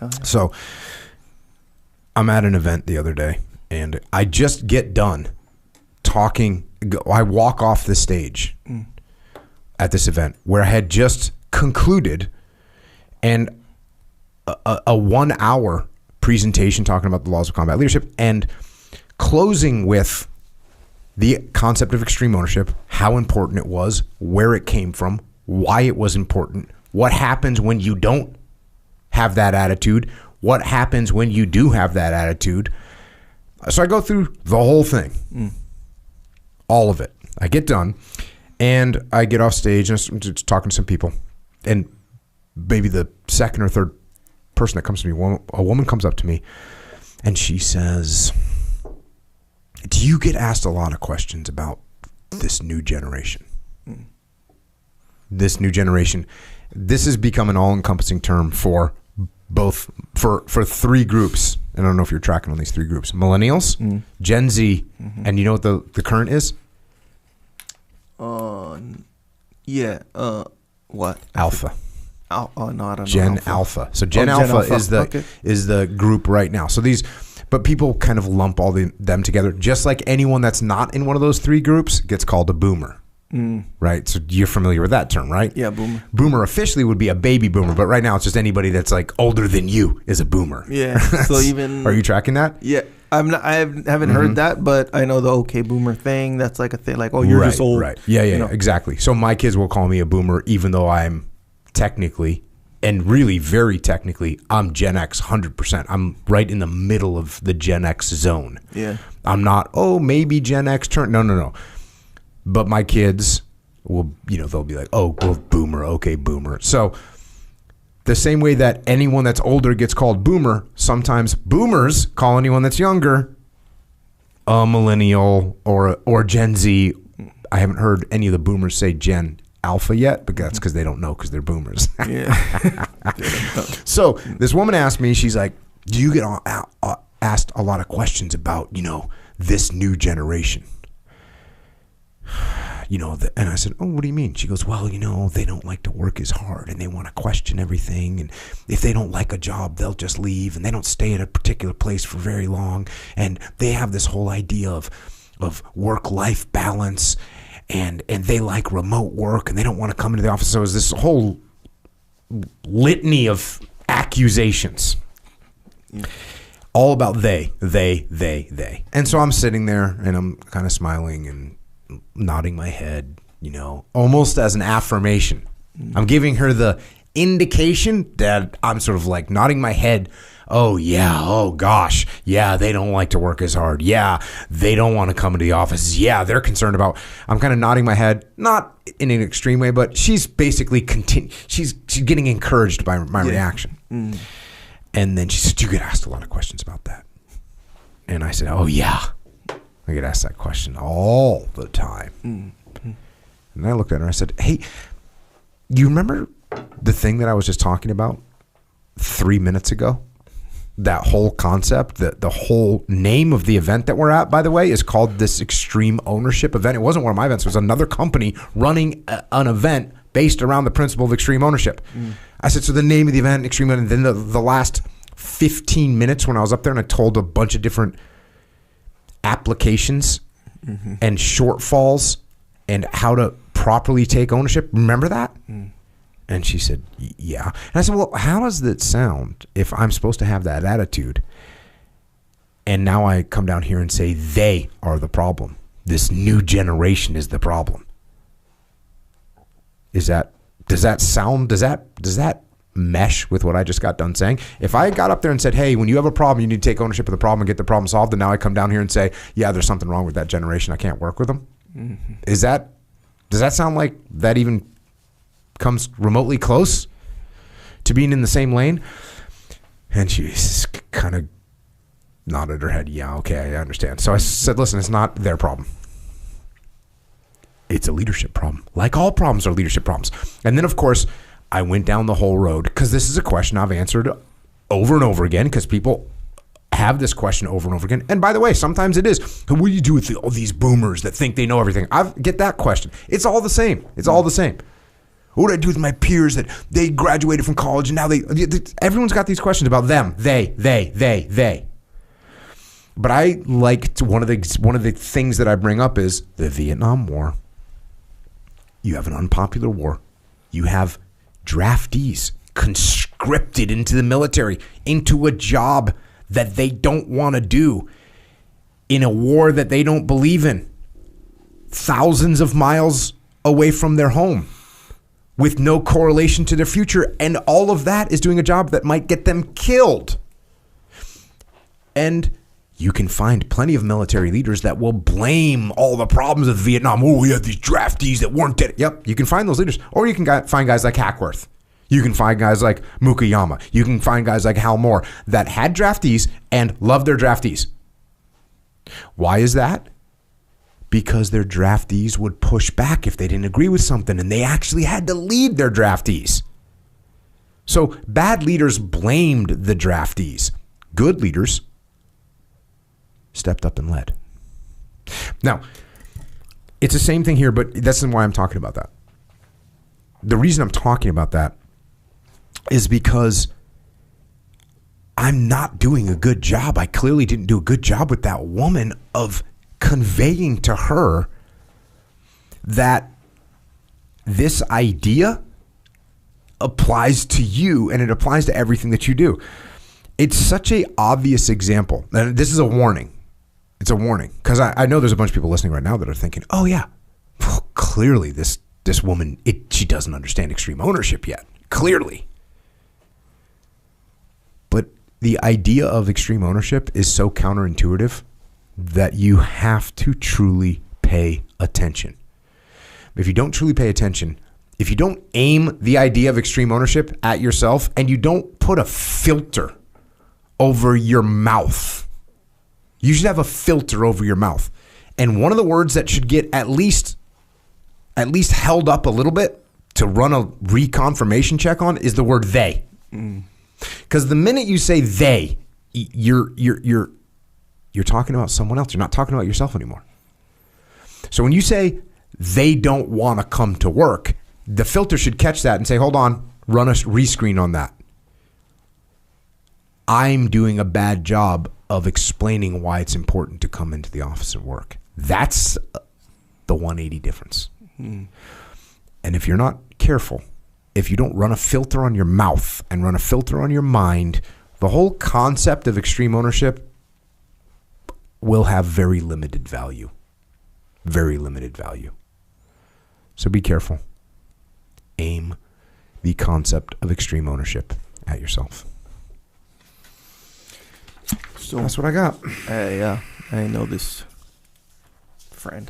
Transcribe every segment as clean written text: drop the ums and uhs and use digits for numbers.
Oh, yeah. So I'm at an event the other day, and I just get done talking. I walk off the stage at this event where I had just concluded and a 1 hour presentation talking about the laws of combat leadership and closing with the concept of extreme ownership, how important it was, where it came from, why it was important, what happens when you don't have that attitude, what happens when you do have that attitude. So I go through the whole thing, all of it. I get done, and I get off stage, and I'm just talking to some people, and maybe the second or third person that comes to me, a woman comes up to me, and she says, do you get asked a lot of questions about this new generation? This new generation. This has become an all-encompassing term for both, for three groups. And I don't know if you're tracking on these three groups. Millennials, Gen Z, and you know what the current is? Yeah. What? Alpha. Oh, no, I don't know. Gen Alpha. So Gen Alpha is the group right now. So but people kind of lump all them together. Just like anyone that's not in one of those three groups gets called a boomer. Right? So you're familiar with that term, right? Yeah, boomer. Boomer officially would be a baby boomer, but right now it's just anybody that's like older than you is a boomer. Yeah. So even Are you tracking that? Yeah. I haven't heard that, but I know the okay boomer thing. That's like a thing, like, oh, you're just old. Right. Yeah, exactly. So my kids will call me a boomer, even though I'm technically, and really very technically, I'm Gen X 100%. I'm right in the middle of the Gen X zone. Yeah. I'm not, maybe Gen X turn. No. But my kids will, they'll be like, oh, well, boomer, okay, boomer. So the same way that anyone that's older gets called boomer, sometimes boomers call anyone that's younger a millennial or Gen Z. I haven't heard any of the boomers say Gen Alpha yet, but that's because they don't know because they're boomers. Yeah. So this woman asked me, she's like, do you get asked a lot of questions about, this new generation? And I said, oh, what do you mean? She goes, well, they don't like to work as hard and they want to question everything. And if they don't like a job, they'll just leave, and they don't stay at a particular place for very long. And they have this whole idea of work-life balance, and they like remote work, and they don't want to come into the office. So it was this whole litany of accusations. All about they. And so I'm sitting there and I'm kind of smiling and nodding my head, almost as an affirmation. I'm giving her the indication that I'm sort of like nodding my head. Oh yeah, oh gosh, yeah, they don't like to work as hard. Yeah, they don't want to come into the office. Yeah, they're concerned about. I'm kind of nodding my head, not in an extreme way, but she's basically she's getting encouraged by my reaction. And then she said, "You get asked a lot of questions about that." And I said, "Oh yeah, I get asked that question all the time." And I looked at her and I said, "Hey, you remember the thing that I was just talking about 3 minutes ago? That whole concept, the whole name of the event that we're at, by the way, is called this Extreme Ownership event. It wasn't one of my events. It was another company running an event based around the principle of extreme ownership." I said, so the name of the event, Extreme Ownership, and then the last 15 minutes when I was up there and I told a bunch of different applications and shortfalls and how to properly take ownership. Remember that? And she said, yeah. And I said, well, how does that sound if I'm supposed to have that attitude? And now I come down here and say they are the problem. This new generation is the problem. Does that mesh with what I just got done saying? If I got up there and said, hey, when you have a problem, you need to take ownership of the problem and get the problem solved, and now I come down here and say, yeah, there's something wrong with that generation, I can't work with them. Does that sound like that even comes remotely close to being in the same lane? And she kind of nodded her head. Yeah, okay, I understand. So I said, listen, it's not their problem. It's a leadership problem. Like all problems are leadership problems. And then, of course, I went down the whole road because this is a question I've answered over and over again because people have this question over and over again. And by the way, sometimes it is, what do you do with all these boomers that think they know everything? I get that question. It's all the same. It's all the same. What do I do with my peers that they graduated from college and now everyone's got these questions about them. They. But I liked one of the things that I bring up is the Vietnam War. You have an unpopular war. You have draftees conscripted into the military, into a job that they don't want to do, in a war that they don't believe in, thousands of miles away from their home, with no correlation to their future. And all of that is doing a job that might get them killed. And you can find plenty of military leaders that will blame all the problems of Vietnam. Oh, we had these draftees that weren't dead. Yep, you can find those leaders. Or you can find guys like Hackworth. You can find guys like Mukayama. You can find guys like Hal Moore that had draftees and loved their draftees. Why is that? Because their draftees would push back if they didn't agree with something, and they actually had to lead their draftees. So bad leaders blamed the draftees. Good leaders stepped up and led. Now, it's the same thing here, but that's why I'm talking about that. The reason I'm talking about that is because I'm not doing a good job. I clearly didn't do a good job with that woman of conveying to her that this idea applies to you and it applies to everything that you do. It's such an obvious example. And this is a warning. It's a warning, because I know there's a bunch of people listening right now that are thinking, oh yeah, well, clearly this woman, she doesn't understand extreme ownership yet. Clearly. But the idea of extreme ownership is so counterintuitive that you have to truly pay attention. If you don't truly pay attention, if you don't aim the idea of extreme ownership at yourself, and you don't put a filter over your mouth, you should have a filter over your mouth. And one of the words that should get at least held up a little bit to run a reconfirmation check on is the word they. Because the minute you say they, you're talking about someone else. You're not talking about yourself anymore. So when you say they don't want to come to work, the filter should catch that and say, hold on, run a rescreen on that. I'm doing a bad job of explaining why it's important to come into the office and work. That's the 180 difference. And if you're not careful, if you don't run a filter on your mouth and run a filter on your mind, the whole concept of extreme ownership will have very limited value. Very limited value. So be careful. Aim the concept of extreme ownership at yourself. So that's what I got. I know this friend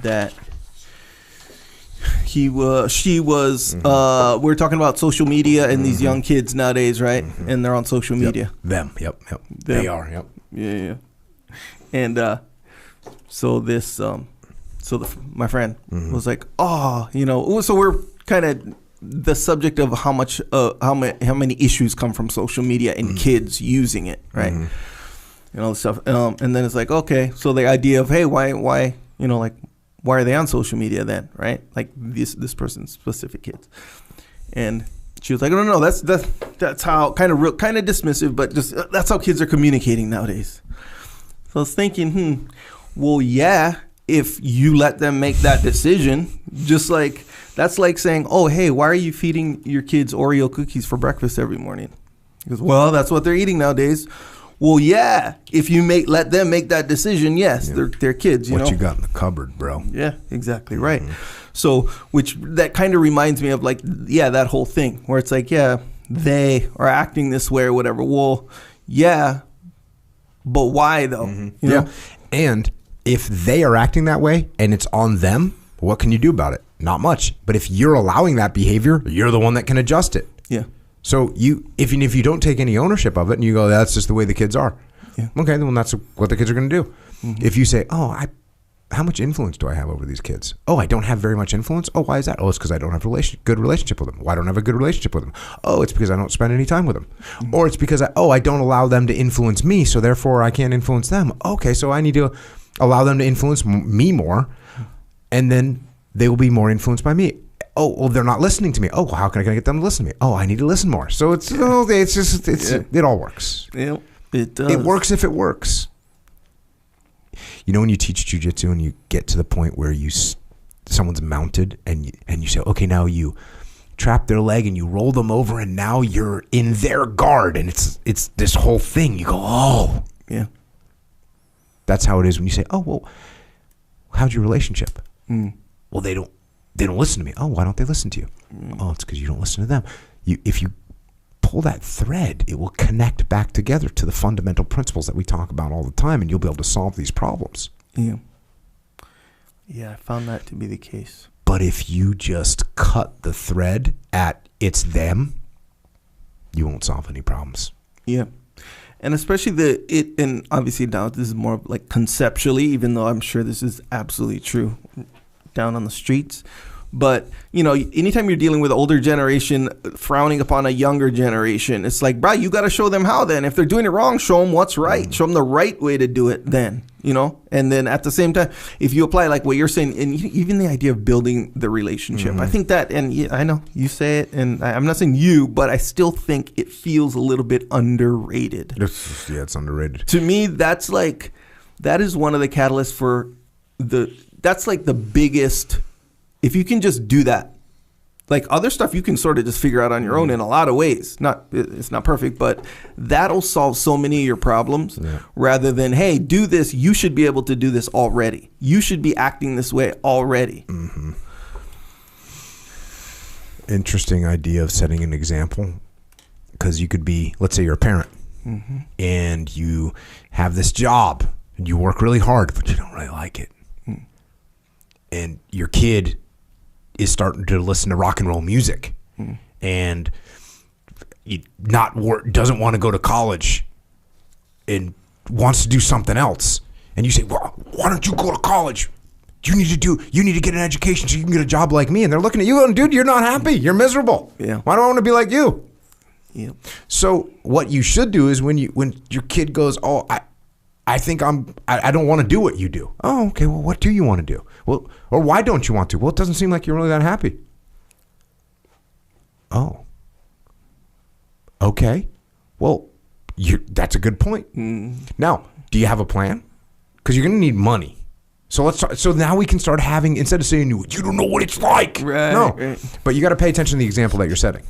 that she was we're talking about social media and these young kids nowadays, right? And they're on social media. Them. They are. Yep. Yeah. And so this my friend was like, so we're kind of the subject of how many issues come from social media and kids using it, right? Stuff. And then it's like, okay, so the idea of, hey, why are they on social media then, right? Like this person's specific kids. And she was like, no, that's how kind of dismissive, but just that's how kids are communicating nowadays. So I was thinking, well, yeah, if you let them make that decision, just like that's like saying, oh, hey, why are you feeding your kids Oreo cookies for breakfast every morning? He goes, well, that's what they're eating nowadays. Well, yeah, if you let them make that decision, yes, they're kids. What you got in the cupboard, bro? Yeah, exactly right. So, that kind of reminds me of that whole thing where it's like, yeah, they are acting this way or whatever. Well, yeah, but why though? You know? And if they are acting that way and it's on them, what can you do about it? Not much. But if you're allowing that behavior, you're the one that can adjust it. Yeah. So if you don't take any ownership of it and you go, that's just the way the kids are. Yeah. Okay, then that's what the kids are going to do. If you say, how much influence do I have over these kids? Oh, I don't have very much influence. Oh, why is that? Oh, it's because I don't have a good relationship with them. Why don't I have a good relationship with them? Oh, it's because I don't spend any time with them. Or it's because I don't allow them to influence me, so therefore I can't influence them. Okay, so I need to allow them to influence me more, and then they will be more influenced by me. Oh, well, they're not listening to me. Oh, well, how can I get them to listen to me? Oh, I need to listen more. So it's it all works. Yeah, it does. It works if it works. You know, when you teach jiu-jitsu and you get to the point where someone's mounted and you say, okay, now you trap their leg and you roll them over and now you're in their guard and it's this whole thing. You go, oh. Yeah. That's how it is when you say, oh, well, how's your relationship? Well, they don't listen to me. Oh, why don't they listen to you? Oh, it's because you don't listen to them. If you pull that thread, it will connect back together to the fundamental principles that we talk about all the time, and you'll be able to solve these problems. Yeah. Yeah, I found that to be the case. But if you just cut the thread at it's them, you won't solve any problems. Yeah. And especially and obviously now this is more like conceptually, even though I'm sure this is absolutely true down on the streets. But, you know, anytime you're dealing with older generation frowning upon a younger generation, it's like, bro, you got to show them how then. If they're doing it wrong, show them what's right. Show them the right way to do it then, you know. And then at the same time, if you apply like what you're saying, and even the idea of building the relationship, I think that, and yeah, I know you say it, and I'm not saying you, but I still think it feels a little bit underrated. It's underrated. To me, that is one of the catalysts for that's like the biggest. If you can just do that, like other stuff you can sort of just figure out on your own in a lot of ways. It's not perfect, but that'll solve so many of your problems rather than, hey, do this. You should be able to do this already. You should be acting this way already. Mm-hmm. Interesting idea of setting an example, because you could be, let's say you're a parent and you have this job and you work really hard, but you don't really like it. And your kid is starting to listen to rock and roll music and doesn't want to go to college and wants to do something else. And you say, well, why don't you go to college? You need to get an education so you can get a job like me. And they're looking at you going, dude, you're not happy. You're miserable. Yeah. Why do I want to be like you? Yep. So what you should do is when your kid goes, oh, I think I don't want to do what you do. Oh, okay. Well, what do you want to do? Well, or why don't you want to? Well, it doesn't seem like you're really that happy. Oh. Okay. Well, that's a good point. Now, do you have a plan? Because you're going to need money. So now we can start having, instead of saying, you don't know what it's like. Right. No. Right. But you got to pay attention to the example that you're setting.